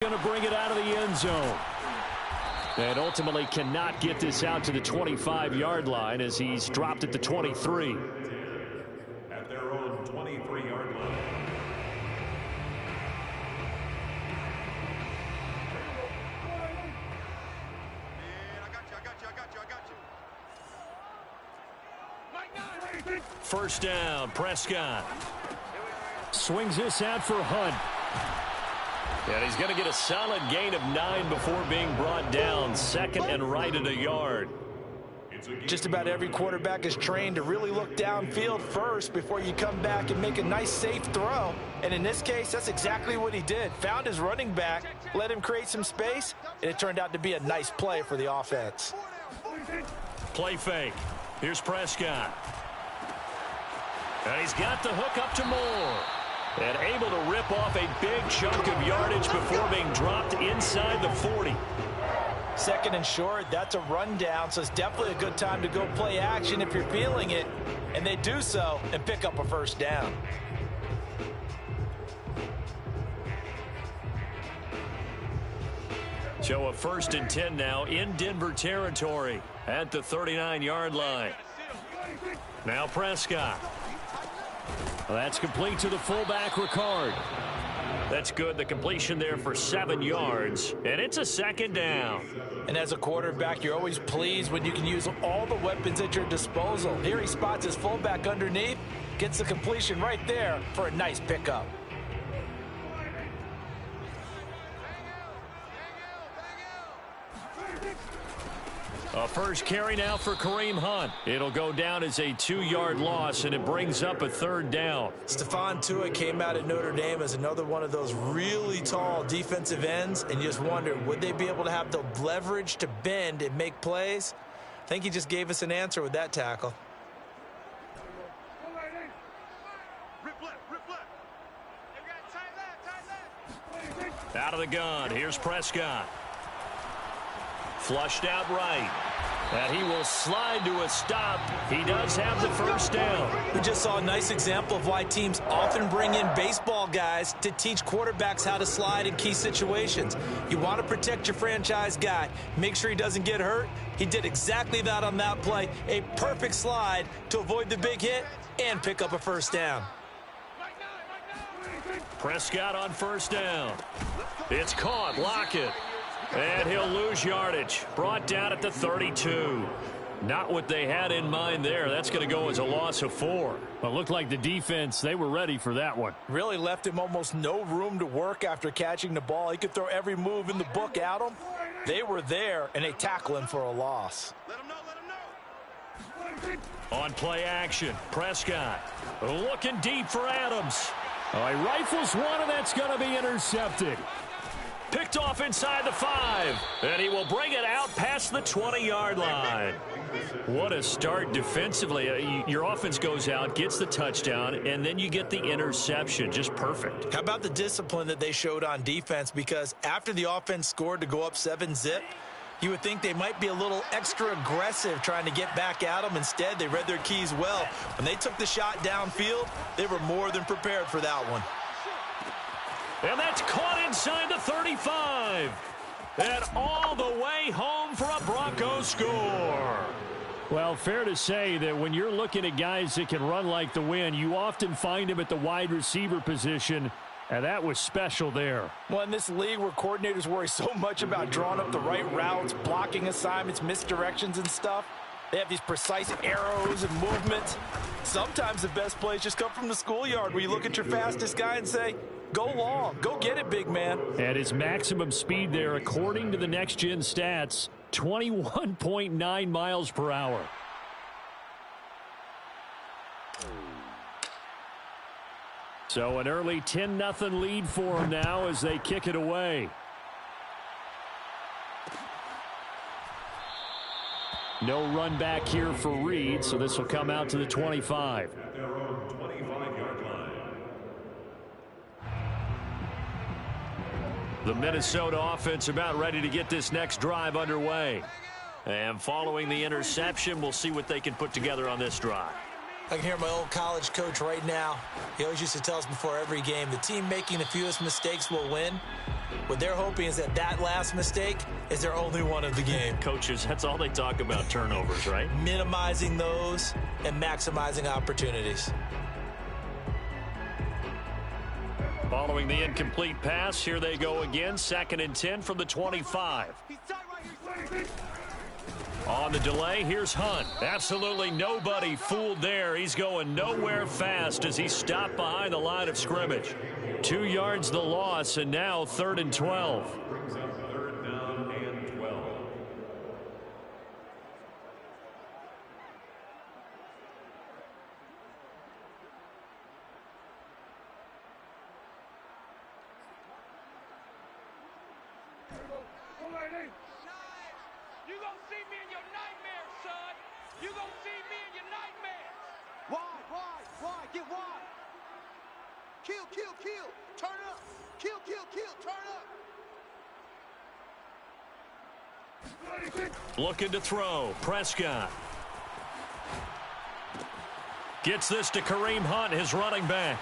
Going to bring it out of the end zone. And ultimately cannot get this out to the 25-yard line as he's dropped at the 23. At their own 23-yard line. First down, Prescott. Swings this out for Hunt. And he's going to get a solid gain of 9 before being brought down. Second and right at a yard. Just about every quarterback is trained to really look downfield first before you come back and make a nice, safe throw. And in this case, that's exactly what he did. Found his running back, let him create some space, and it turned out to be a nice play for the offense. Play fake. Here's Prescott. And he's got the hook up to Moore. And able to rip off a big chunk of yardage before being dropped inside the 40. Second and short, that's a rundown, so it's definitely a good time to go play action if you're feeling it. And they do so and pick up a first down. So a 1st and 10 now in Denver territory at the 39-yard line. Now Prescott. Well, that's complete to the fullback, Ricard. That's good. The completion there for 7 yards, and it's a 2nd down. And as a quarterback, you're always pleased when you can use all the weapons at your disposal. Here he spots his fullback underneath, gets the completion right there for a nice pickup. A first carry now for Kareem Hunt. It'll go down as a 2-yard loss, and it brings up a 3rd down. Stephon Tuitt came out at Notre Dame as another one of those really tall defensive ends, and you just wonder, would they be able to have the leverage to bend and make plays? I think he just gave us an answer with that tackle. Out of the gun, here's Prescott. Flushed out right. And he will slide to a stop. He does have the first down. We just saw a nice example of why teams often bring in baseball guys to teach quarterbacks how to slide in key situations. You want to protect your franchise guy. Make sure he doesn't get hurt. He did exactly that on that play. A perfect slide to avoid the big hit and pick up a first down. Prescott on first down. It's caught. Lockett. And he'll lose yardage. Brought down at the 32. Not what they had in mind there. That's going to go as a loss of 4. But looked like the defense, they were ready for that one. Really left him almost no room to work after catching the ball. He could throw every move in the book at him. They were there, and they tackle him for a loss. On play action, Prescott looking deep for Adams. Oh, he rifles one, and that's going to be intercepted. Picked off inside the 5, and he will bring it out past the 20-yard line. What a start defensively. Your offense goes out, gets the touchdown, and then you get the interception. Just perfect. How about the discipline that they showed on defense? Because after the offense scored to go up 7-zip, you would think they might be a little extra aggressive trying to get back at them. Instead, they read their keys well. When they took the shot downfield, they were more than prepared for that one. And that's caught inside the 35. And all the way home for a Broncos score. Well, fair to say that when you're looking at guys that can run like the wind, you often find them at the wide receiver position, and that was special there. Well, in this league where coordinators worry so much about drawing up the right routes, blocking assignments, misdirections and stuff, they have these precise arrows and movements. Sometimes the best plays just come from the schoolyard where you look at your fastest guy and say, go long. Go get it, big man. At his maximum speed there, according to the next-gen stats, 21.9 miles per hour. So an early 10-0 lead for him now as they kick it away. No run back here for Reed, so this will come out to the 25. At their own 25-yard line. The Minnesota offense about ready to get this next drive underway. And following the interception, we'll see what they can put together on this drive. I can hear my old college coach right now. He always used to tell us before every game, the team making the fewest mistakes will win. What they're hoping is that that last mistake is their only one of the game. Coaches, that's all they talk about, turnovers, right? Minimizing those and maximizing opportunities. Following the incomplete pass, here they go again. 2nd and 10 from the 25. On the delay, here's Hunt. Absolutely nobody fooled there. He's going nowhere fast as he stopped behind the line of scrimmage. 2 yards the loss, and now 3rd and 12. Brings up 3rd down and 12. You gonna see me in your nightmares, son. You gonna see me in your nightmares. Why? Get wide. Kill. Turn up. Kill. Turn up. Looking to throw. Prescott. Gets this to Kareem Hunt, his running back.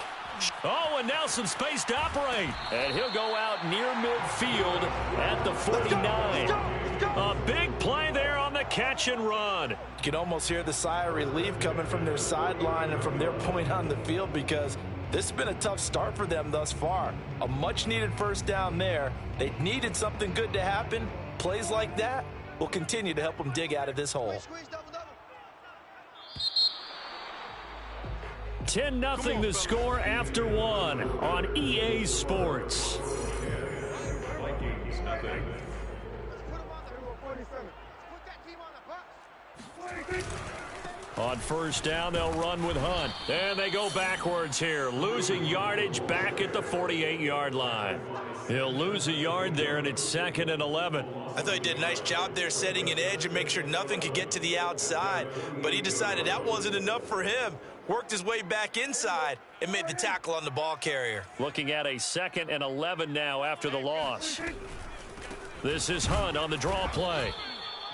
Oh, and now some space to operate. And he'll go out near midfield at the 49. A big play there on the catch and run. You can almost hear the sigh of relief coming from their sideline and from their point on the field because this has been a tough start for them thus far. A much-needed first down there. They needed something good to happen. Plays like that will continue to help them dig out of this hole. 10-0 the score after 1 on EA Sports. Vikings, nothing. On first down, they'll run with Hunt. And they go backwards here, losing yardage back at the 48-yard line. He'll lose a yard there, and it's 2nd and 11. I thought he did a nice job there setting an edge and make sure nothing could get to the outside. But he decided that wasn't enough for him. Worked his way back inside and made the tackle on the ball carrier. Looking at a 2nd and 11 now after the loss. This is Hunt on the draw play.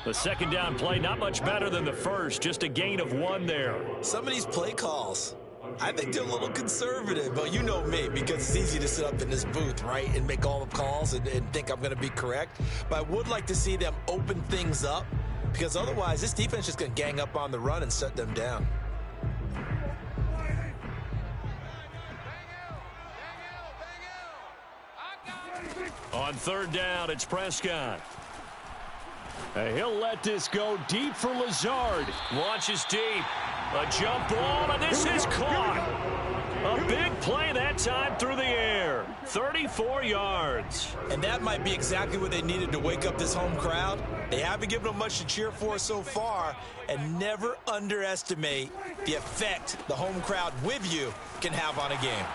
The second down play, not much better than the first, just a gain of 1 there. Some of these play calls, I think they're a little conservative, but you know me, because it's easy to sit up in this booth, right, and make all the calls and think I'm going to be correct. But I would like to see them open things up, because otherwise this defense is going to gang up on the run and shut them down. On 3rd down, it's Prescott. He'll let this go deep for Lazard. Launches deep. A jump ball, and this is caught. A big play that time through the air. 34 yards. And that might be exactly what they needed to wake up this home crowd. They haven't given them much to cheer for so far, and never underestimate the effect the home crowd with you can have on a game.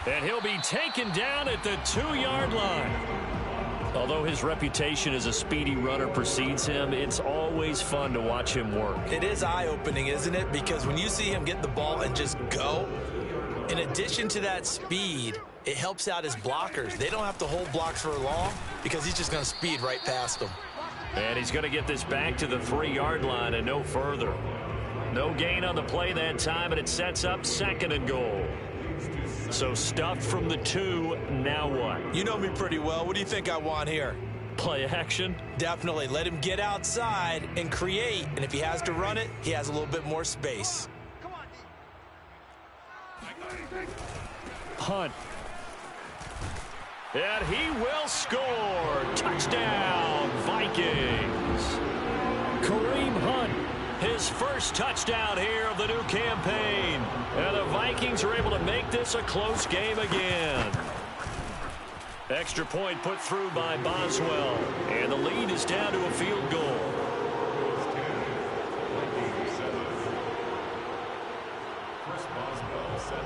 And he'll be taken down at the 2-yard line. Although his reputation as a speedy runner precedes him, it's always fun to watch him work. It is eye-opening, isn't it? Because when you see him get the ball and just go, in addition to that speed, it helps out his blockers. They don't have to hold blocks for long because he's just going to speed right past them. And he's going to get this back to the 3-yard line and no further. No gain on the play that time, and it sets up 2nd and goal. So stuffed from the 2, now what? You know me pretty well. What do you think I want here? Play action? Definitely. Let him get outside and create. And if he has to run it, he has a little bit more space. Hunt. And he will score. Touchdown, Vikings. Kareem Hunt. His first touchdown here of the new campaign. And the Vikings are able to make this a close game again. Extra point put through by Boswell. And the lead is down to a field goal.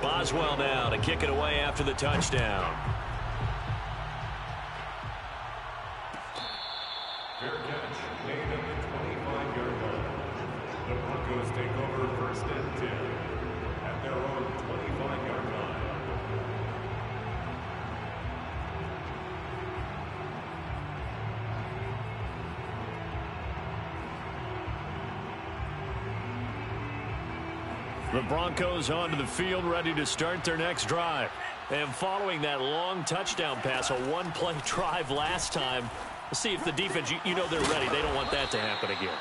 Boswell now to kick it away after the touchdown. Fair catch, made at the 25-yard line. The Broncos take over 1st and 10 at their own 25-yard line. The Broncos onto the field, ready to start their next drive. And following that long touchdown pass, a one-play drive last time, let's see if the defense, you know they're ready. They don't want that to happen again.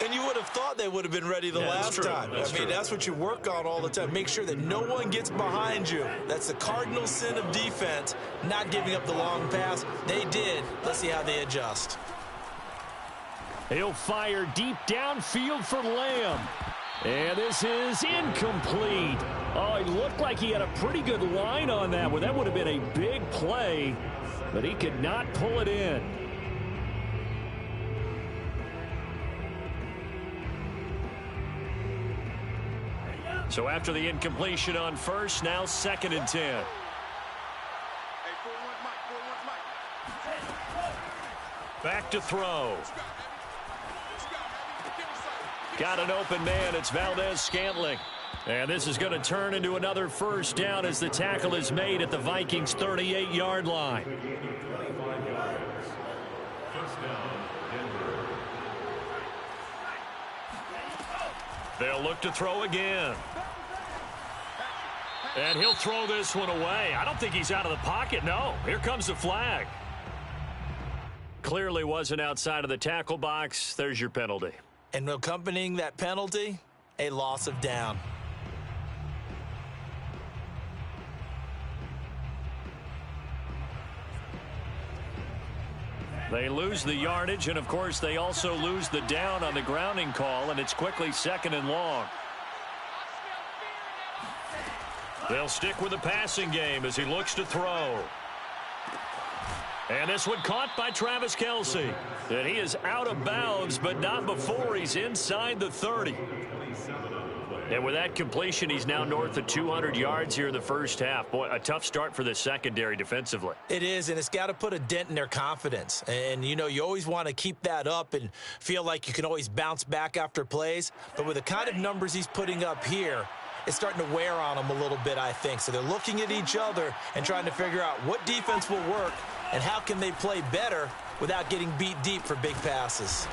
And you would have thought they would have been ready the last time. That's what you work on all the time. Make sure that no one gets behind you. That's the cardinal sin of defense, not giving up the long pass. They did. Let's see how they adjust. He'll fire deep downfield for Lamb. And this is incomplete. Oh, it looked like he had a pretty good line on that one. That would have been a big play, but he could not pull it in. So after the incompletion on first, now 2nd and 10. Back to throw. Got an open man. It's Valdez-Scantling. And this is going to turn into another first down as the tackle is made at the Vikings' 38-yard line. They'll look to throw again. And he'll throw this one away. I don't think he's out of the pocket. No, here comes the flag. Clearly wasn't outside of the tackle box. There's your penalty. And accompanying that penalty, a loss of down. They lose the yardage, and of course they also lose the down on the grounding call, and it's quickly 2nd and long. They'll stick with the passing game as he looks to throw. And this one caught by Travis Kelce. And he is out of bounds, but not before he's inside the 30. And with that completion, he's now north of 200 yards here in the first half. Boy, a tough start for the secondary defensively. It is, and it's got to put a dent in their confidence. And, you know, you always want to keep that up and feel like you can always bounce back after plays. But with the kind of numbers he's putting up here, it's starting to wear on them a little bit, I think. So they're looking at each other and trying to figure out what defense will work and how can they play better without getting beat deep for big passes.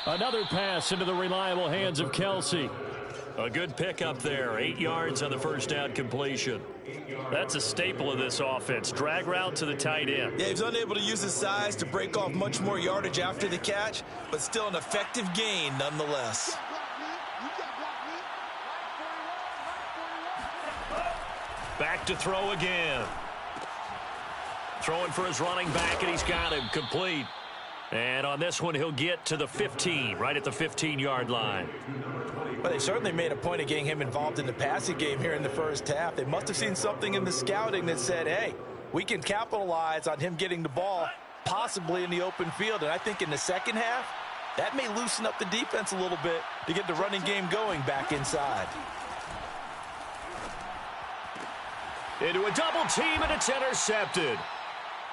Another pass into the reliable hands of Kelce. A good pickup there. 8 yards on the first down completion. That's a staple of this offense. Drag route to the tight end. Yeah, he's unable to use his size to break off much more yardage after the catch, but still an effective gain nonetheless. Back to throw again. Throwing for his running back, and he's got him complete. And on this one, he'll get to the 15, right at the 15-yard line. Well, they certainly made a point of getting him involved in the passing game here in the first half. They must have seen something in the scouting that said, hey, we can capitalize on him getting the ball possibly in the open field. And I think in the second half, that may loosen up the defense a little bit to get the running game going back inside. Into a double team, and it's intercepted.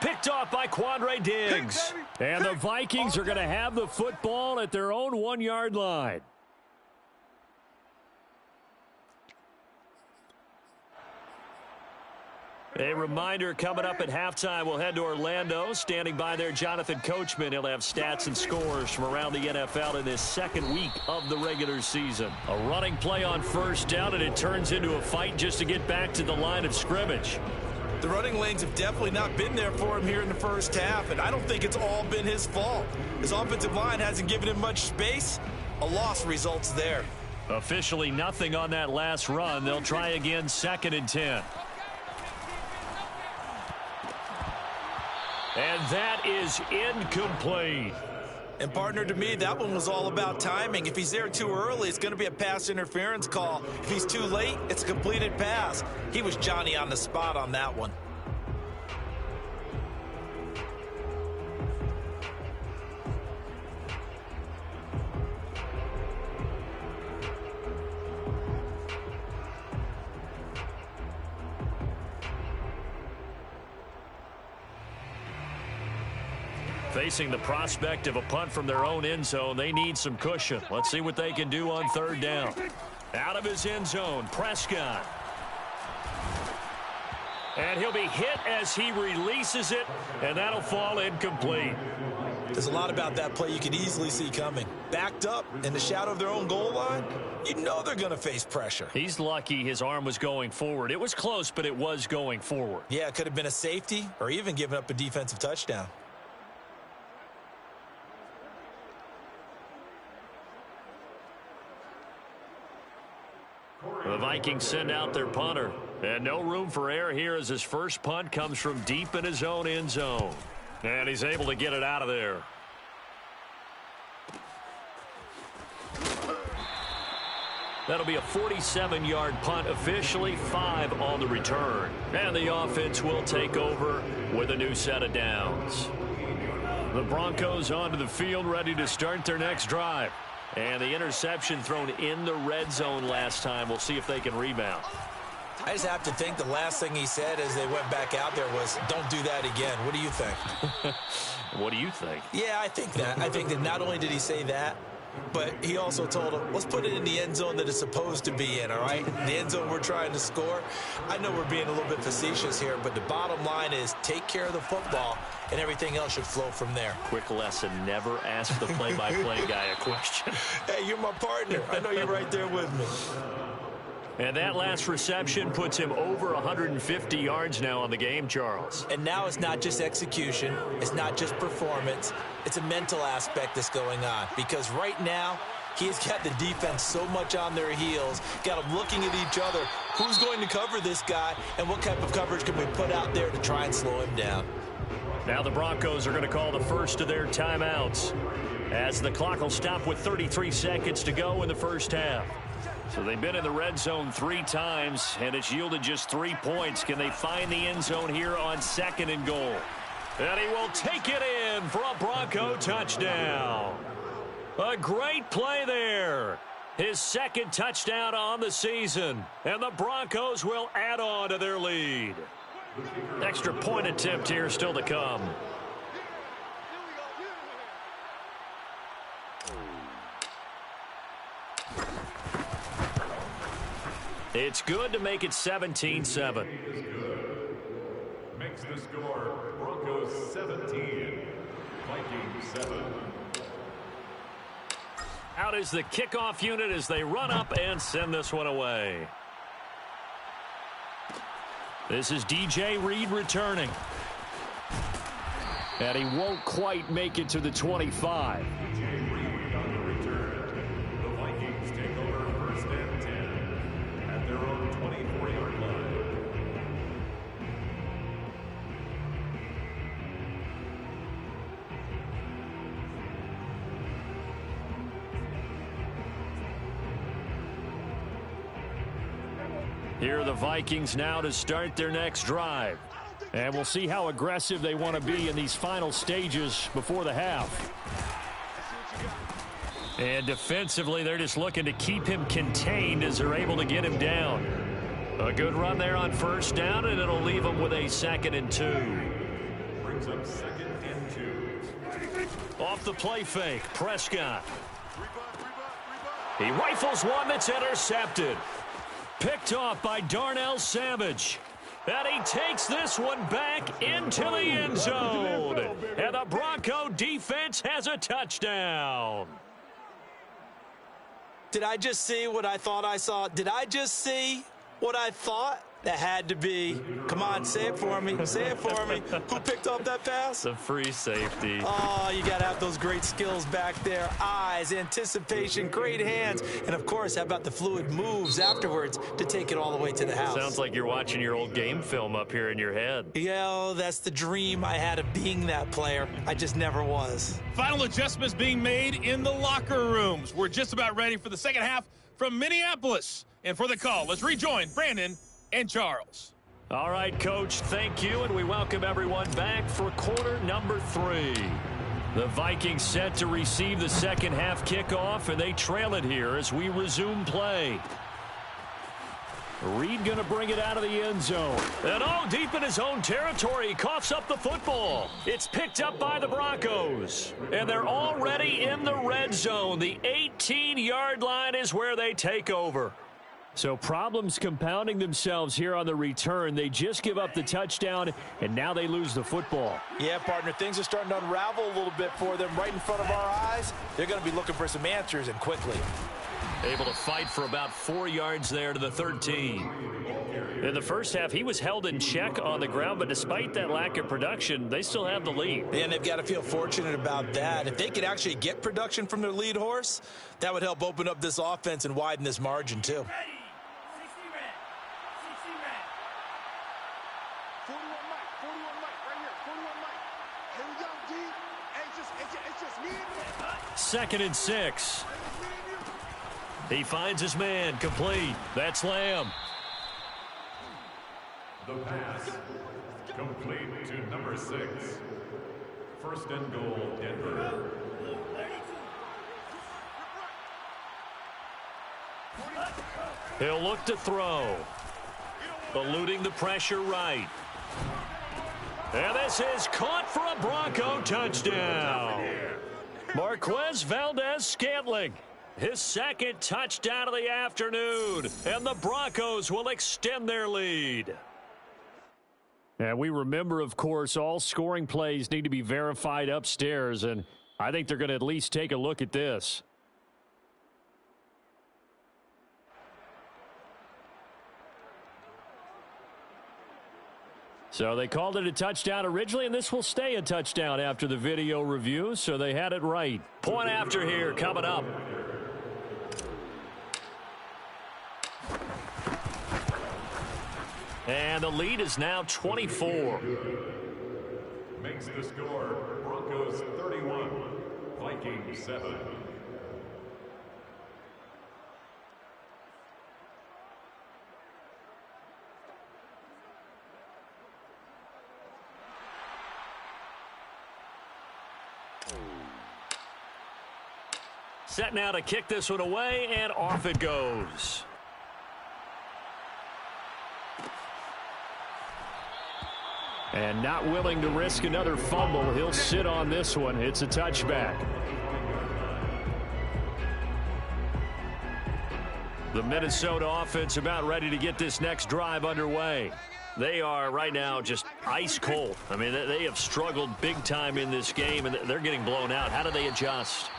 Picked off by Quandre Diggs. And the Vikings are going to have the football at their own 1-yard line. A reminder, coming up at halftime, we'll head to Orlando. Standing by there, Jonathan Coachman. He'll have stats and scores from around the NFL in this second week of the regular season. A running play on first down, and it turns into a fight just to get back to the line of scrimmage. The running lanes have definitely not been there for him here in the first half, and I don't think it's all been his fault. His offensive line hasn't given him much space. A loss results there. Officially nothing on that last run. They'll try again, 2nd and 10. And that is incomplete. And, partner, to me, that one was all about timing. If he's there too early, it's going to be a pass interference call. If he's too late, it's a completed pass. He was Johnny on the spot on that one. Facing the prospect of a punt from their own end zone, they need some cushion. Let's see what they can do on third down. Out of his end zone, Prescott. And he'll be hit as he releases it, and that'll fall incomplete. There's a lot about that play you could easily see coming. Backed up in the shadow of their own goal line, you know they're going to face pressure. He's lucky his arm was going forward. It was close, but it was going forward. Yeah, it could have been a safety or even given up a defensive touchdown. The Vikings send out their punter. And no room for error here as his first punt comes from deep in his own end zone. And he's able to get it out of there. That'll be a 47-yard punt, officially 5 on the return. And the offense will take over with a new set of downs. The Broncos onto the field, ready to start their next drive. And the interception thrown in the red zone last time. We'll see if they can rebound. I just have to think the last thing he said as they went back out there was, don't do that again. What do you think? What do you think? Yeah, I think that. I think that not only did he say that, but he also told him, let's put it in the end zone that it's supposed to be in, all right? The end zone we're trying to score. I know we're being a little bit facetious here, but the bottom line is take care of the football, and everything else should flow from there. Quick lesson, never ask the play-by-play guy a question. Hey, you're my partner. I know you're right there with me. And that last reception puts him over 150 yards now on the game, Charles. And now it's not just execution. It's not just performance. It's a mental aspect that's going on. Because right now, he's got the defense so much on their heels, got them looking at each other. Who's going to cover this guy, and what type of coverage can we put out there to try and slow him down? Now the Broncos are going to call the first of their timeouts, as the clock will stop with 33 seconds to go in the first half. So they've been in the red zone 3 times, and it's yielded just 3 points. Can they find the end zone here on 2nd and goal? And he will take it in for a Bronco touchdown. A great play there. His 2nd touchdown on the season, and the Broncos will add on to their lead. Extra point attempt here still to come. It's good to make it 17-7. Makes the score Broncos 17, Vikings 7. Out is the kickoff unit as they run up and send this one away. This is DJ Reed returning. And he won't quite make it to the 25. DJ Reed on the return. The Vikings take over 1st and 10 at their own 24-yard line. Here are the Vikings now to start their next drive. And we'll see how aggressive they want to be in these final stages before the half. And defensively, they're just looking to keep him contained as they're able to get him down. A good run there on 1st down, and it'll leave them with a 2nd and 2. Brings up 2nd and 2. Off the play fake, Prescott. He rifles one that's intercepted. Picked off by Darnell Savage. And he takes this one back into the end zone. And the Bronco defense has a touchdown. Did I just see what I thought I saw? Did I just see what I thought? That had to be. Come on, say it for me. Say it for me. Who picked up that pass? The free safety. Oh, you got to have those great skills back there. Eyes, anticipation, great hands. And, of course, how about the fluid moves afterwards to take it all the way to the house? Sounds like you're watching your old game film up here in your head. Yeah, oh, that's the dream I had of being that player. I just never was. Final adjustments being made in the locker rooms. We're just about ready for the second half from Minneapolis. And for the call, let's rejoin Brandon and Charles. All right, Coach, thank you, and we welcome everyone back for quarter number 3. The Vikings set to receive the second half kickoff, and they trail it here as we resume play. Reed going to bring it out of the end zone. And deep in his own territory, he coughs up the football. It's picked up by the Broncos. And they're already in the red zone. The 18-yard line is where they take over. So problems compounding themselves here on the return. They just give up the touchdown, and now they lose the football. Yeah, partner, things are starting to unravel a little bit for them right in front of our eyes. They're going to be looking for some answers, and quickly. Able to fight for about 4 yards there to the 13. In the first half, he was held in check on the ground, but despite that lack of production, they still have the lead. And they've got to feel fortunate about that. If they could actually get production from their lead horse, that would help open up this offense and widen this margin, too. 41 Mike, right here, 41 Mike. Here we go, D. It's just me and you. 2nd and 6. He finds his man, complete. That's Lamb. The pass, complete to number 6. 1st and goal, Denver. He'll look to throw. Eluding the pressure right. And this is caught for a Bronco touchdown. Marquez Valdez-Scantling. His 2nd touchdown of the afternoon. And the Broncos will extend their lead. And we remember, of course, all scoring plays need to be verified upstairs. And I think they're going to at least take a look at this. So they called it a touchdown originally, and this will stay a touchdown after the video review, so they had it right. Point after here coming up. And the lead is now 24. Makes the score Broncos 31, Vikings 7. Set now to kick this one away, and off it goes. And not willing to risk another fumble, he'll sit on this one. It's a touchback. The Minnesota offense about ready to get this next drive underway. They are right now just ice cold. I mean, they have struggled big time in this game, and they're getting blown out. How do they adjust?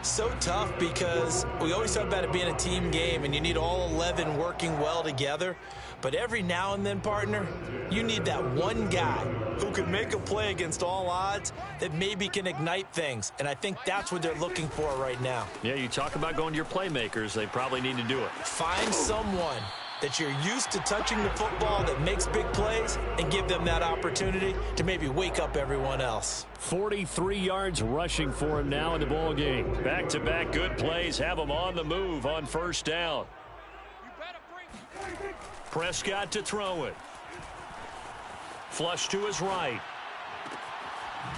So tough because we always talk about it being a team game, and you need all 11 working well together. But every now and then, partner, you need that one guy who can make a play against all odds that maybe can ignite things. And I think that's what they're looking for right now. Yeah, you talk about going to your playmakers. They probably need to do it. Find someone that you're used to touching the football that makes big plays and give them that opportunity to maybe wake up everyone else. 43 yards rushing for him now in the ball game. Back-to-back good plays have him on the move on 1st down. Prescott to throw it. Flush to his right.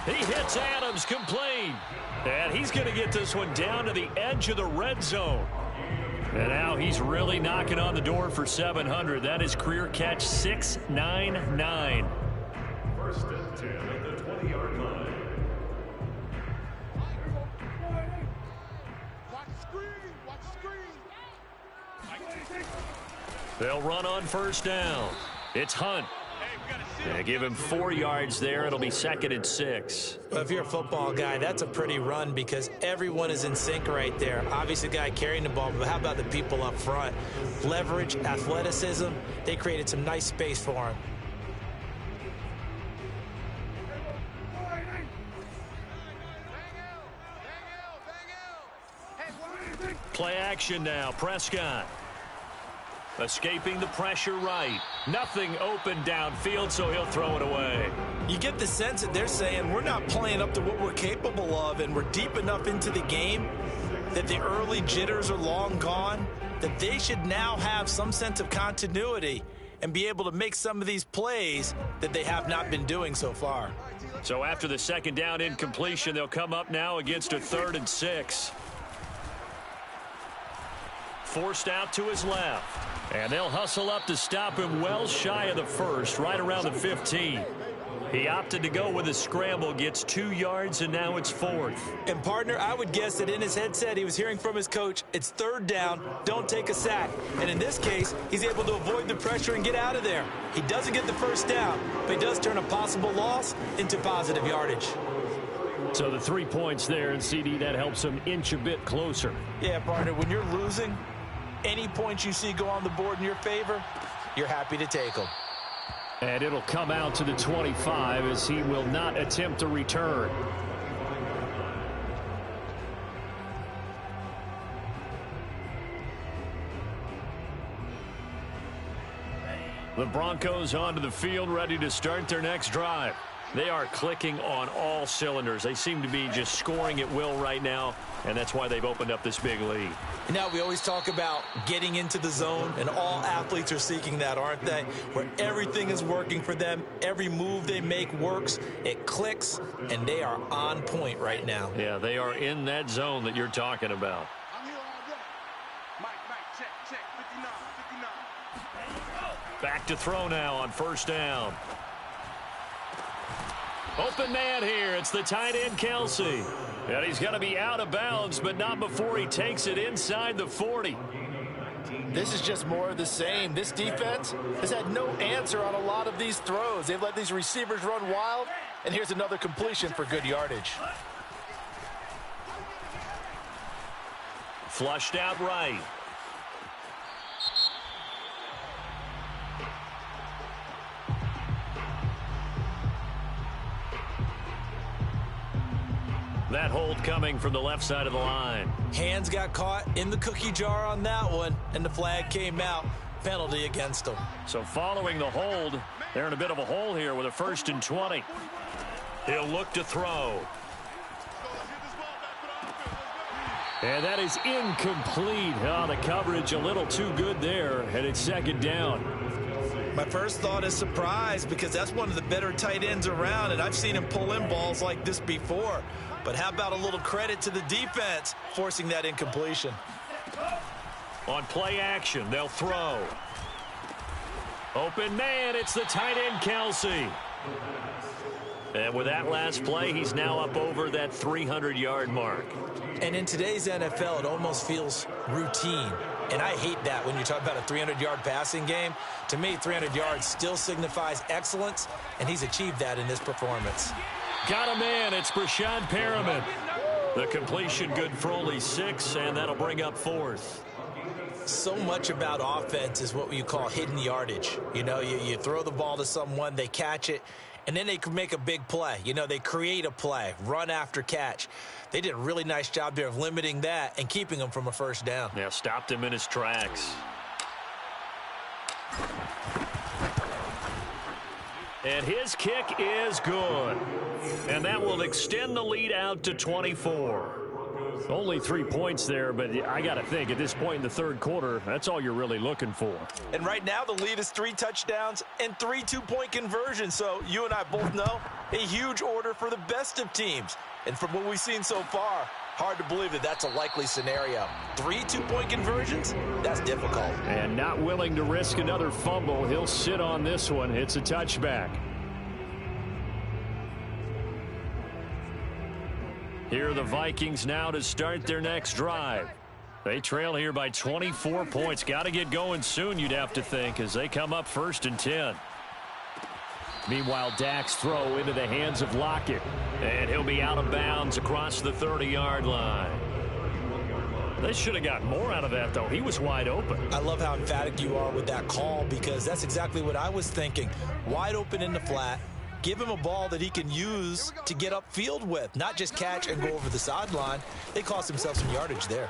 He hits Adams complete. And he's going to get this one down to the edge of the red zone. And now he's really knocking on the door for 700. That is career catch 699. 1st and 10 at the 20-yard line. Watch the screen, watch the screen. They'll run on 1st down. It's Hunt. They give him 4 yards there. It'll be 2nd and 6. Well, if you're a football guy, that's a pretty run because everyone is in sync right there. Obviously, the guy carrying the ball, but how about the people up front? Leverage, athleticism. They created some nice space for him. Play action now. Prescott. Escaping the pressure right. Nothing open downfield, so he'll throw it away. You get the sense that they're saying we're not playing up to what we're capable of, and we're deep enough into the game that the early jitters are long gone, that they should now have some sense of continuity and be able to make some of these plays that they have not been doing so far. So after the 2nd down incompletion, they'll come up now against a 3rd and 6. Forced out to his left. And they'll hustle up to stop him well shy of the 1st, right around the 15. He opted to go with a scramble, gets 2 yards, and now it's 4th. And, partner, I would guess that in his headset he was hearing from his coach, it's 3rd down, don't take a sack. And in this case, he's able to avoid the pressure and get out of there. He doesn't get the 1st down, but he does turn a possible loss into positive yardage. So the 3 points there, and CD, that helps him inch a bit closer. Yeah, partner, when you're losing, any points you see go on the board in your favor, you're happy to take them. And it'll come out to the 25 as he will not attempt a return. The Broncos onto the field, ready to start their next drive. They are clicking on all cylinders. They seem to be just scoring at will right now, and that's why they've opened up this big lead. Now, we always talk about getting into the zone, and all athletes are seeking that, aren't they? Where everything is working for them, every move they make works, it clicks, and they are on point right now. Yeah, they are in that zone that you're talking about. I'm here all day. Mike, check, 59. Back to throw now on 1st down. Open man here. It's the tight end, Kelsey. And he's going to be out of bounds, but not before he takes it inside the 40. This is just more of the same. This defense has had no answer on a lot of these throws. They've let these receivers run wild, and here's another completion for good yardage. Flushed out right. That hold coming from the left side of the line. Hands got caught in the cookie jar on that one, and the flag came out. Penalty against them. So following the hold, they're in a bit of a hole here with a 1st and 20. He'll look to throw. And that is incomplete. Oh, the coverage a little too good there, and it's 2nd down. My first thought is surprise, because that's one of the better tight ends around, and I've seen him pull in balls like this before. But how about a little credit to the defense forcing that incompletion? On play action, they'll throw. Open man, it's the tight end, Kelsey. And with that last play, he's now up over that 300-yard mark. And in today's NFL, it almost feels routine. And I hate that when you talk about a 300-yard passing game. To me, 300 yards still signifies excellence, and he's achieved that in this performance. Got a man. It's Brashad Perriman. The completion good for only 6, and that'll bring up 4th. So much about offense is what you call hidden yardage. You know, you throw the ball to someone, they catch it, and then they can make a big play. You know, they create a play, run after catch. They did a really nice job there of limiting that and keeping him from a 1st down. Yeah, stopped him in his tracks. And his kick is good. And that will extend the lead out to 24. Only 3 points there, but I got to think at this point in the 3rd quarter, that's all you're really looking for. And right now the lead is 3 touchdowns and 3 two-point conversions. So you and I both know a huge order for the best of teams. And from what we've seen so far, hard to believe that that's a likely scenario. 3 two-point conversions? That's difficult. And not willing to risk another fumble. He'll sit on this one. It's a touchback. Here are the Vikings now to start their next drive. They trail here by 24 points. Got to get going soon, you'd have to think, as they come up 1st and 10. Meanwhile, Dak's throw into the hands of Lockett. And he'll be out of bounds across the 30-yard line. They should have got more out of that, though. He was wide open. I love how emphatic you are with that call, because that's exactly what I was thinking. Wide open in the flat. Give him a ball that he can use to get upfield with, not just catch and go over the sideline. They cost themselves some yardage there.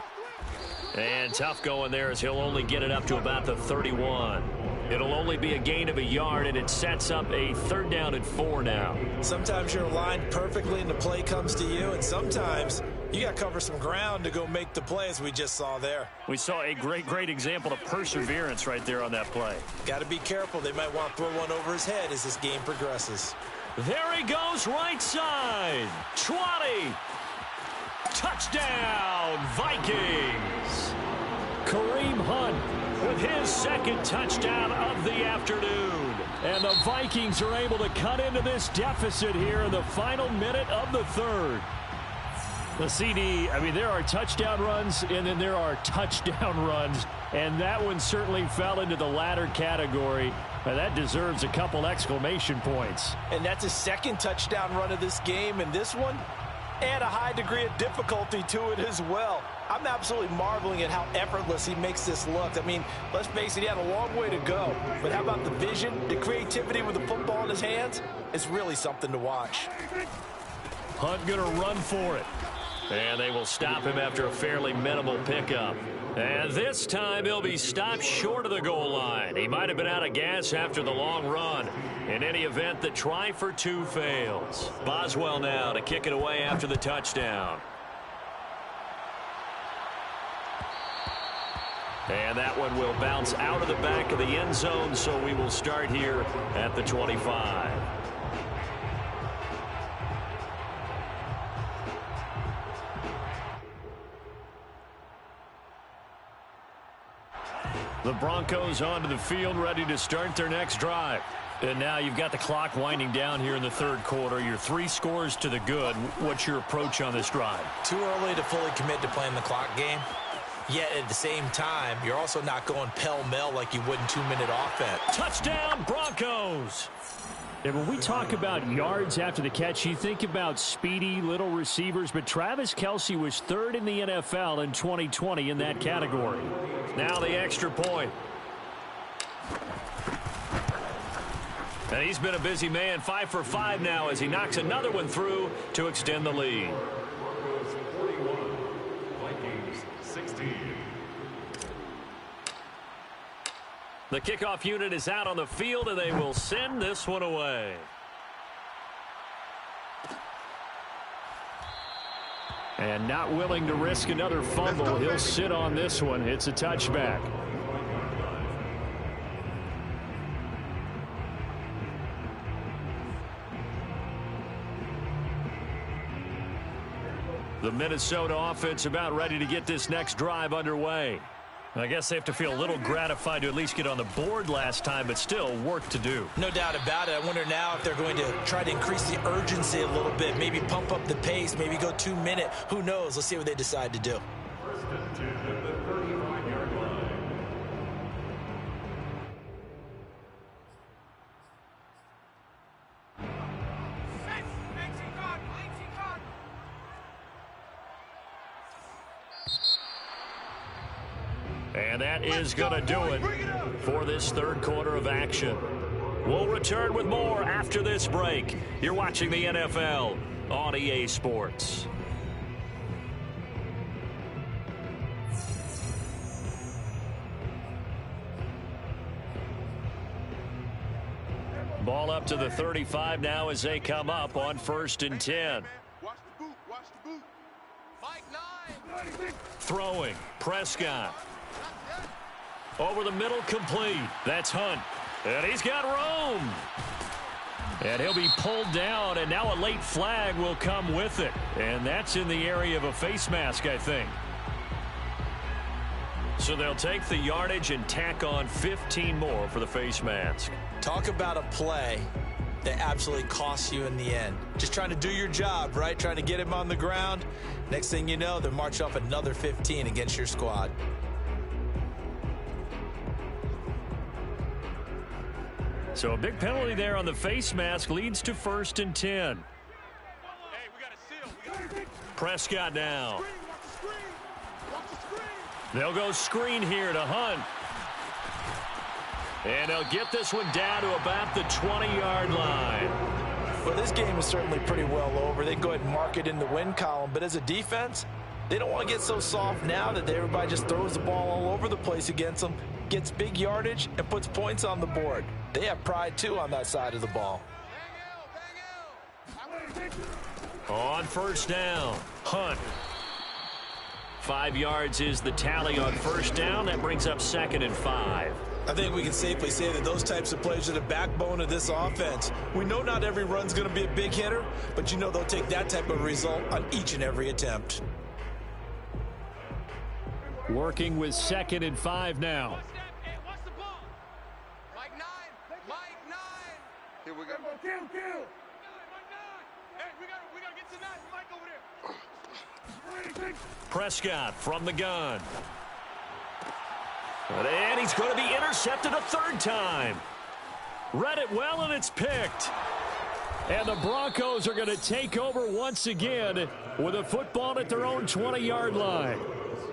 And tough going there as he'll only get it up to about the 31. It'll only be a gain of a yard, and it sets up a 3rd down and 4 now. Sometimes you're aligned perfectly and the play comes to you, and sometimes you got to cover some ground to go make the play, as we just saw there. We saw a great example of perseverance right there on that play. Got to be careful. They might want to throw one over his head as this game progresses. There he goes, right side. 20. Touchdown, Vikings. Kareem Hunt with his second touchdown of the afternoon. And the Vikings are able to cut into this deficit here in the final minute of the third. The CD, I mean, there are touchdown runs, and then there are touchdown runs. And that one certainly fell into the latter category. And that deserves a couple exclamation points. And that's his second touchdown run of this game. And this one, add a high degree of difficulty to it as well. I'm absolutely marveling at how effortless he makes this look. I mean, let's face it, he had a long way to go. But how about the vision, the creativity with the football in his hands? It's really something to watch. Hunt going to run for it. And they will stop him after a fairly minimal pickup. And this time he'll be stopped short of the goal line. He might have been out of gas after the long run. In any event, the try for two fails. Boswell now to kick it away after the touchdown. And that one will bounce out of the back of the end zone, so we will start here at the 25. The Broncos onto the field, ready to start their next drive. And now you've got the clock winding down here in the third quarter. You're 3 scores to the good. What's your approach on this drive? Too early to fully commit to playing the clock game. Yet at the same time, you're also not going pell-mell like you would in 2-minute offense. Touchdown, Broncos! And when we talk about yards after the catch, you think about speedy little receivers, but Travis Kelce was 3rd in the NFL in 2020 in that category. Now the extra point. And he's been a busy man, 5 for 5 now as he knocks another one through to extend the lead. Broncos 41, Vikings 16. The kickoff unit is out on the field, and they will send this one away. And not willing to risk another fumble. He'll sit on this one. It's a touchback. The Minnesota offense about ready to get this next drive underway. I guess they have to feel a little gratified to at least get on the board last time, but still work to do. No doubt about it. I wonder now if they're going to try to increase the urgency a little bit, maybe pump up the pace, maybe go 2-minute. Who knows? Let's see what they decide to do. First and 10 at the 35-yard line. And that is going to do it for this third quarter of action. We'll return with more after this break. You're watching the NFL on EA Sports. Ball up to the 35 now as they come up on 1st and 10. Watch the boot. Watch the boot. Mike 9. Throwing. Prescott. Over the middle, complete. That's Hunt. And he's got room. And he'll be pulled down, and now a late flag will come with it. And that's in the area of a face mask, I think. So they'll take the yardage and tack on 15 more for the face mask. Talk about a play that absolutely costs you in the end. Just trying to do your job, right? Trying to get him on the ground. Next thing you know, they're marching off another 15 against your squad. So a big penalty there on the face mask leads to 1st and 10. Hey, we got a seal. Prescott now. Watch the screen. Watch the screen. They'll go screen here to Hunt. And they'll get this one down to about the 20-yard line. Well, this game is certainly pretty well over. They can go ahead and mark it in the win column. But as a defense, they don't want to get so soft now that everybody just throws the ball all over the place against them, gets big yardage, and puts points on the board. They have pride, too, on that side of the ball. On 1st down, Hunt. 5 yards is the tally on 1st down. That brings up 2nd and 5. I think we can safely say that those types of plays are the backbone of this offense. We know not every run's going to be a big hitter, but you know they'll take that type of result on each and every attempt. Working with 2nd and 5 now. Prescott from the gun. And he's going to be intercepted a third time. Read it well, and it's picked. And the Broncos are going to take over once again with a football at their own 20-yard line.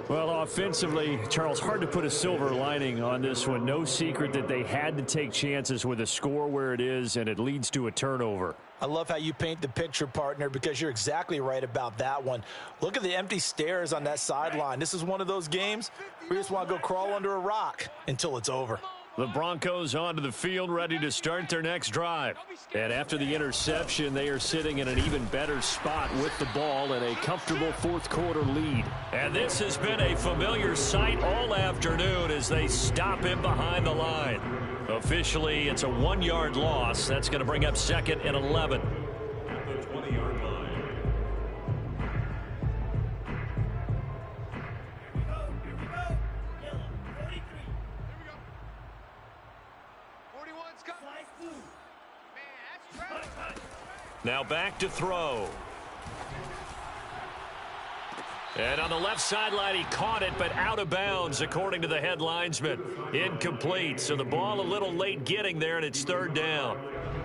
Well, offensively, Charles, hard to put a silver lining on this one. No secret that they had to take chances with a score where it is, and it leads to a turnover. I love how you paint the picture, partner, because you're exactly right about that one. Look at the empty stares on that sideline. This is one of those games where you just want to go crawl under a rock until it's over. The Broncos onto the field, ready to start their next drive. And after the interception, they are sitting in an even better spot with the ball and a comfortable fourth-quarter lead. And this has been a familiar sight all afternoon as they stop him behind the line. Officially, it's a 1-yard loss. That's going to bring up 2nd and 11. At the 20-yard line. Now back to throw. And on the left sideline, he caught it, but out of bounds, according to the head linesman. Incomplete, so the ball a little late getting there, and it's 3rd down.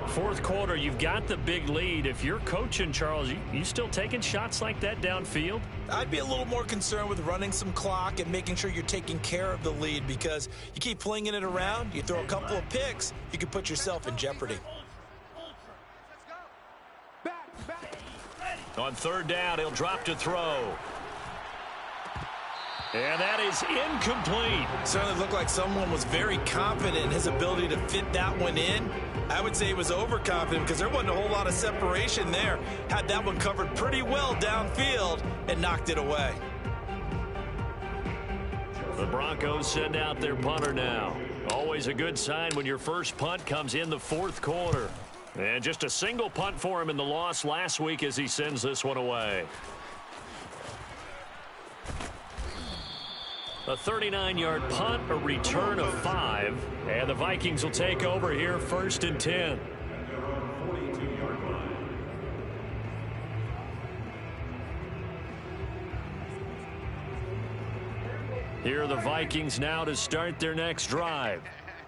Fourth quarter, you've got the big lead. If you're coaching, Charles, you still taking shots like that downfield? I'd be a little more concerned with running some clock and making sure you're taking care of the lead, because you keep flinging it around, you throw a couple of picks, you can put yourself in jeopardy. On 3rd down, he'll drop to throw. And that is incomplete. Certainly looked like someone was very confident in his ability to fit that one in. I would say he was overconfident because there wasn't a whole lot of separation there. Had that one covered pretty well downfield and knocked it away. The Broncos send out their punter now. Always a good sign when your first punt comes in the fourth quarter. And just a single punt for him in the loss last week as he sends this one away. A 39-yard punt, a return of 5. And the Vikings will take over here 1st and 10. Here are the Vikings now to start their next drive.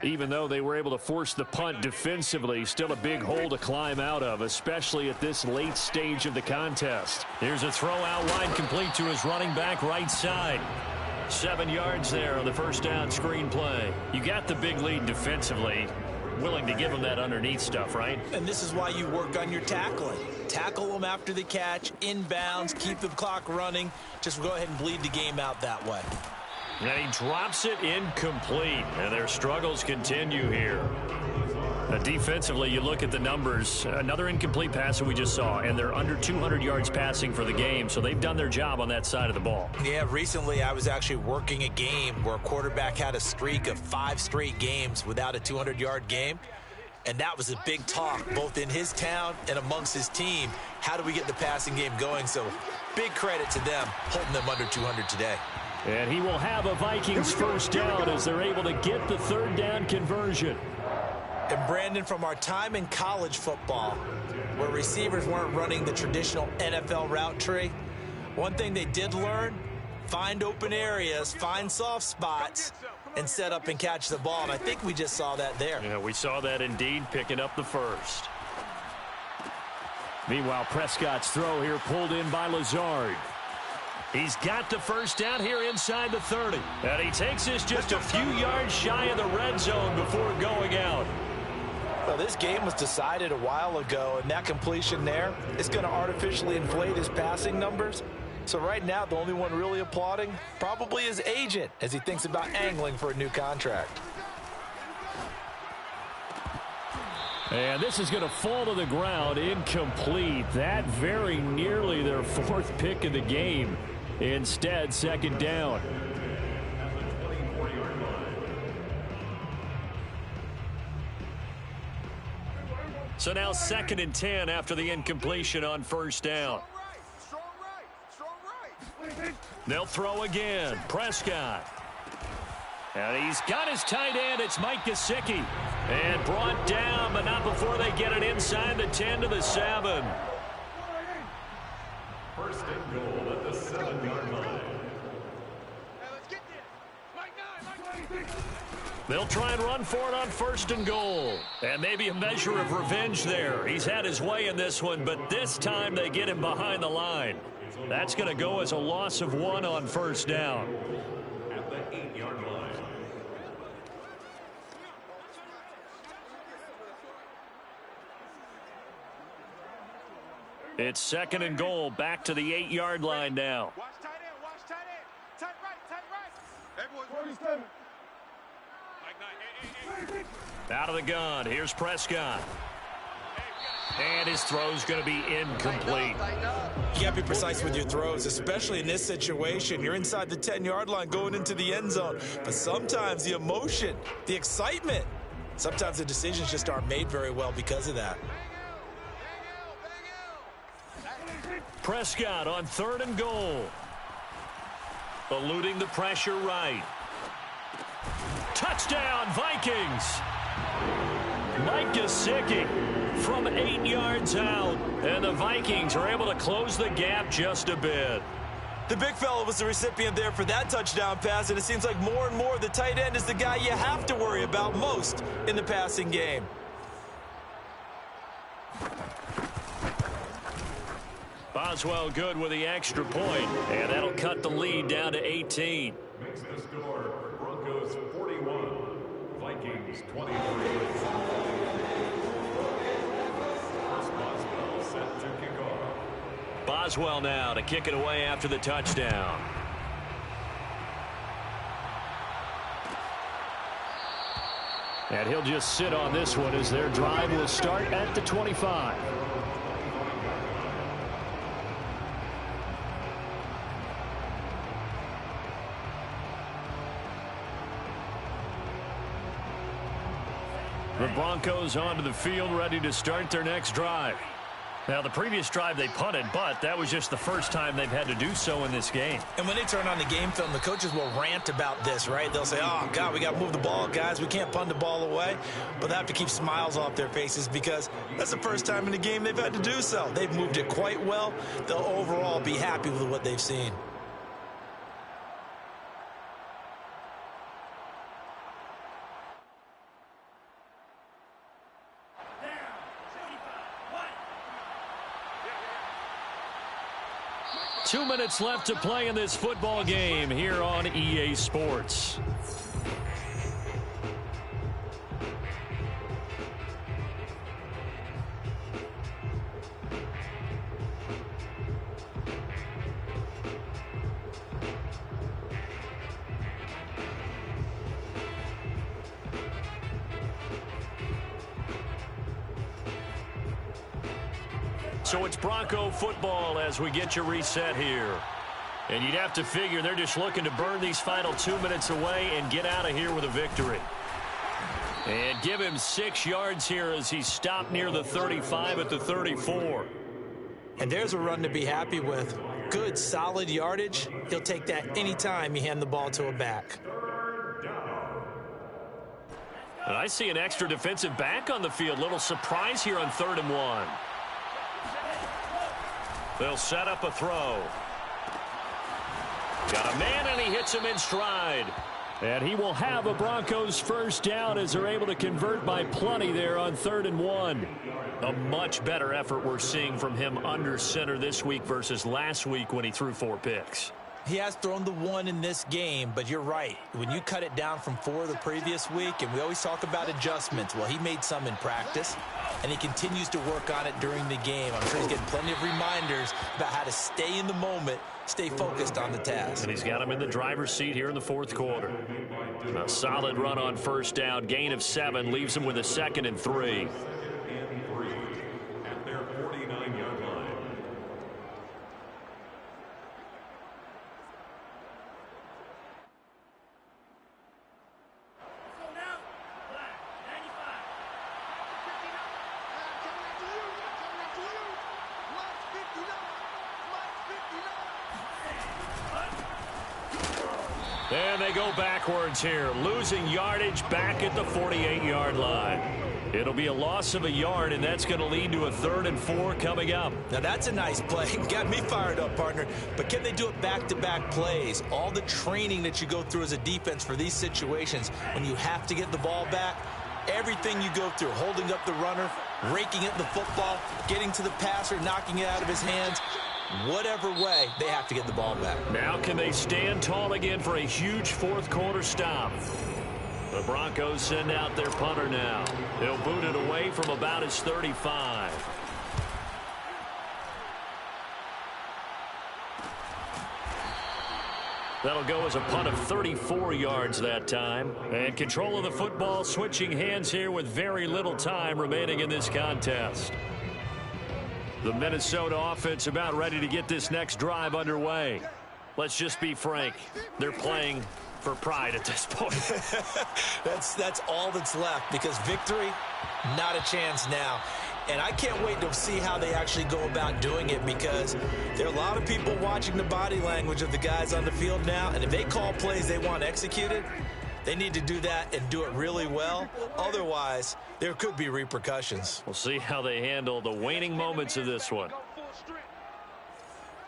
Even though they were able to force the punt defensively, still a big hole to climb out of, especially at this late stage of the contest. Here's a throw out wide, complete to his running back right side. 7 yards there on the first down screen play. You got the big lead defensively. Willing to give them that underneath stuff, right? And this is why you work on your tackling. Tackle them after the catch, inbounds, keep the clock running. Just go ahead and bleed the game out that way. And he drops it incomplete, and their struggles continue here. Defensively, you look at the numbers. Another incomplete pass that we just saw, and they're under 200 yards passing for the game, so they've done their job on that side of the ball. Yeah, recently I was actually working a game where a quarterback had a streak of 5 straight games without a 200-yard game, and that was a big talk, both in his town and amongst his team. How do we get the passing game going? So big credit to them, holding them under 200 today. And he will have a Vikings first down as they're able to get the 3rd down conversion. And Brandon, from our time in college football, where receivers weren't running the traditional NFL route tree, one thing they did learn, find open areas, find soft spots, and set up and catch the ball. And I think we just saw that there. Yeah, we saw that indeed, picking up the first. Meanwhile, Prescott's throw here pulled in by Lazard. He's got the first down here inside the 30. And he takes this just a few yards shy of the red zone before going out. Well, this game was decided a while ago, and that completion there is going to artificially inflate his passing numbers. So right now, the only one really applauding probably his agent as he thinks about angling for a new contract. And this is going to fall to the ground, incomplete. That very nearly their 4th pick of the game. Instead, 2nd down. So now 2nd and 10 after the incompletion on first down. They'll throw again. Prescott. And he's got his tight end. It's Mike Gesicki. And brought down, but not before they get it inside the 10 to the 7. First and goal at the 7-yard line. Hey, let's get there. Mike 9. They'll try and run for it on first and goal. And maybe a measure of revenge there. He's had his way in this one, but this time they get him behind the line. That's going to go as a loss of 1 on first down. At the 8-yard line. It's second and goal, back to the 8-yard line now. Watch tight end. Watch tight end. Tight right. Hey, boys, 47. Mike 9. Out of the gun, here's Prescott. And his throw's going to be incomplete. You got to be precise with your throws, especially in this situation. You're inside the 10-yard line going into the end zone. But sometimes the emotion, the excitement, sometimes the decisions just aren't made very well because of that. Prescott on third and goal. Eluding the pressure right. Touchdown, Vikings. Mike Gesicki from 8 yards out. And the Vikings are able to close the gap just a bit. The big fella was the recipient there for that touchdown pass, and it seems like more and more the tight end is the guy you have to worry about most in the passing game. Boswell good with the extra point, and that'll cut the lead down to 18. Makes the score Broncos 41, Vikings 23. First Boswell set to kick off. Boswell now to kick it away after the touchdown. And he'll just sit on this one as their drive will start at the 25. The Broncos onto the field, ready to start their next drive. Now, the previous drive they punted, but that was just the first time they've had to do so in this game. And when they turn on the game film, the coaches will rant about this, right? They'll say, oh, God, we got to move the ball, guys. We can't punt the ball away. But they have to keep smiles off their faces because that's the first time in the game they've had to do so. They've moved it quite well. They'll overall be happy with what they've seen. Two minutes left to play in this football game here on EA Sports. So it's Bronco football as we get you reset here. And you'd have to figure they're just looking to burn these final 2 minutes away and get out of here with a victory. And give him 6 yards here as he's stopped near the 35 at the 34. And there's a run to be happy with. Good, solid yardage. He'll take that anytime you hand the ball to a back. And I see an extra defensive back on the field. Little surprise here on 3rd and 1. They'll set up a throw. Got a man, and he hits him in stride. And he will have a Broncos first down as they're able to convert by plenty there on 3rd and 1. A much better effort we're seeing from him under center this week versus last week when he threw 4 picks. He has thrown the 1 in this game, but you're right. When you cut it down from 4 the previous week, and we always talk about adjustments, well, he made some in practice, and he continues to work on it during the game. I'm sure he's getting plenty of reminders about how to stay in the moment, stay focused on the task. And he's got him in the driver's seat here in the 4th quarter. A solid run on first down, gain of 7, leaves him with a 2nd and 3. At their 49-yard line. And they go backwards here, losing yardage back at the 48-yard line. It'll be a loss of a yard, and that's going to lead to a 3rd and 4 coming up. Now, that's a nice play. Got me fired up, partner. But can they do it back-to-back plays? All the training that you go through as a defense for these situations, when you have to get the ball back, everything you go through, holding up the runner, raking at the football, getting to the passer, knocking it out of his hands, whatever way, they have to get the ball back. Now can they stand tall again for a huge 4th quarter stop? The Broncos send out their punter now. He'll boot it away from about his 35. That'll go as a punt of 34 yards that time. And control of the football switching hands here with very little time remaining in this contest. The Minnesota offense about ready to get this next drive underway. Let's just be frank. They're playing for pride at this point. That's all that's left, because victory, not a chance now. And I can't wait to see how they actually go about doing it, because there are a lot of people watching the body language of the guys on the field now, and if they call plays they want executed, they need to do that and do it really well. Otherwise, there could be repercussions. We'll see how they handle the waning moments of this one.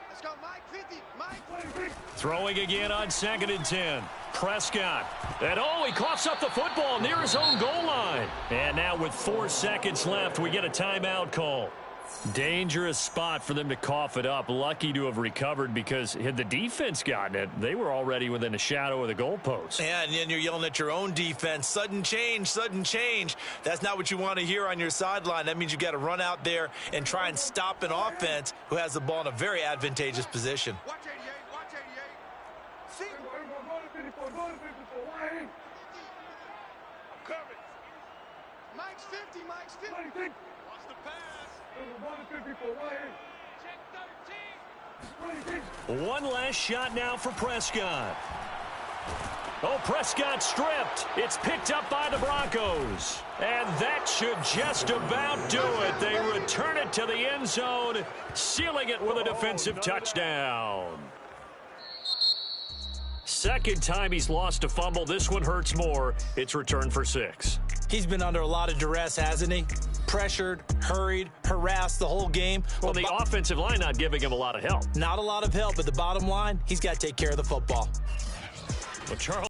Let's go, Mike 50, Mike. Throwing again on 2nd and 10. Prescott. And he coughs up the football near his own goal line. And now with 4 seconds left, we get a timeout call. Dangerous spot for them to cough it up. Lucky to have recovered, because had the defense gotten it, they were already within a shadow of the goalpost. Yeah, and then you're yelling at your own defense. Sudden change, sudden change. That's not what you want to hear on your sideline. That means you got to run out there and try and stop an offense who has the ball in a very advantageous position. Watch 88, watch 88. See? I'm covered. Mike's 50, Mike's 50. Wants the pass. Check 13. One last shot now for Prescott. Prescott stripped. It's picked up by the Broncos. And that should just about do it. They return it to the end zone, sealing it with a defensive touchdown. Second time he's lost a fumble. This one hurts more. It's returned for 6. He's been under a lot of duress, hasn't he? Pressured, hurried, harassed the whole game. Well, the offensive line not giving him a lot of help. Not a lot of help, but the bottom line, he's got to take care of the football. Well, Charles.